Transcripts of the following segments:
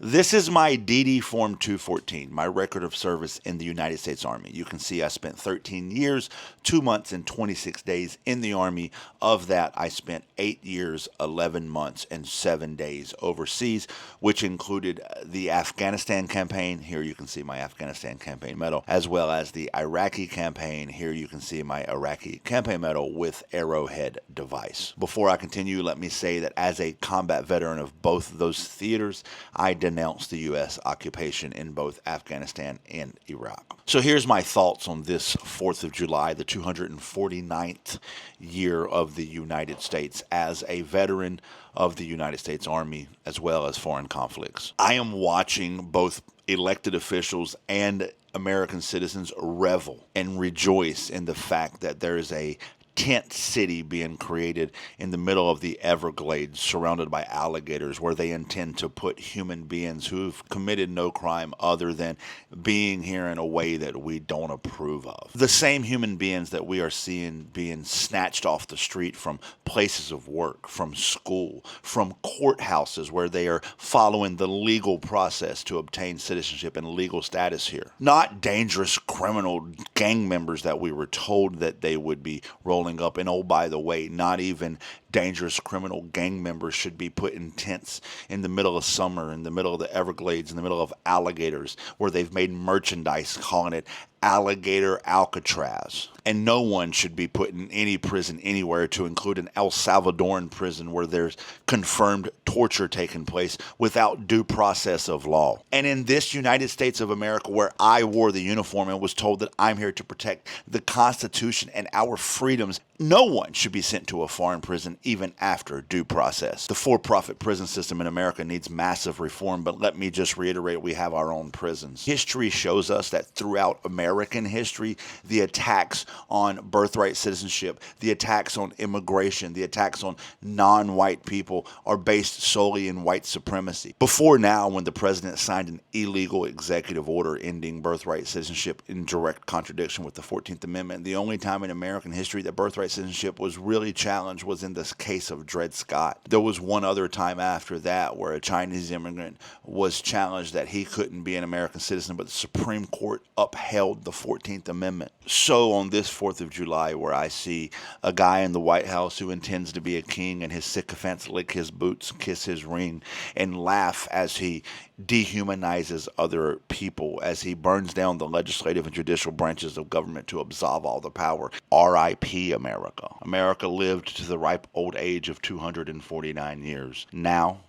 This is my DD Form 214, my record of service in the United States Army. You can see I spent 13 years, 2 months, and 26 days in the Army. Of that, I spent 8 years, 11 months, and 7 days overseas, which included the Afghanistan campaign. Here you can see my Afghanistan campaign medal, as well as the Iraqi campaign. Here you can see my Iraqi campaign medal with Arrowhead device. Before I continue, let me say that as a combat veteran of both of those theaters, I denounced the U.S. occupation in both Afghanistan and Iraq. So here's my thoughts on this 4th of July, the 249th year of the United States as a veteran of the United States Army, as well as foreign conflicts. I am watching both elected officials and American citizens revel and rejoice in the fact that there is a tent city being created in the middle of the Everglades surrounded by alligators, where they intend to put human beings who've committed no crime other than being here in a way that we don't approve of. The same human beings that we are seeing being snatched off the street from places of work, from school, from courthouses, where they are following the legal process to obtain citizenship and legal status here. Not dangerous criminal gang members that we were told that they would be rolling up. And oh, by the way, not even dangerous criminal gang members should be put in tents in the middle of summer, in the middle of the Everglades, in the middle of alligators, where they've made merchandise calling it Alligator Alcatraz. And no one should be put in any prison anywhere, to include an El Salvadoran prison where there's confirmed torture taking place without due process of law. And in this United States of America, where I wore the uniform and was told that I'm here to protect the Constitution and our freedoms, no one should be sent to a foreign prison even after due process. The for-profit prison system in America needs massive reform, but let me just reiterate, we have our own prisons. History shows us that throughout American history, the attacks on birthright citizenship, the attacks on immigration, the attacks on non-white people are based solely in white supremacy. Before now, when the president signed an illegal executive order ending birthright citizenship in direct contradiction with the 14th Amendment, the only time in American history that birthright citizenship was really challenged was in the case of Dred Scott. There was one other time after that where a Chinese immigrant was challenged that he couldn't be an American citizen, but the Supreme Court upheld the 14th Amendment. So on this 4th of July, where I see a guy in the White House who intends to be a king and his sycophants lick his boots, kiss his ring, and laugh as he dehumanizes other people, as he burns down the legislative and judicial branches of government to absolve all the power. R.I.P. America. America lived to the ripe old age of 249 years. Now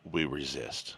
we resist.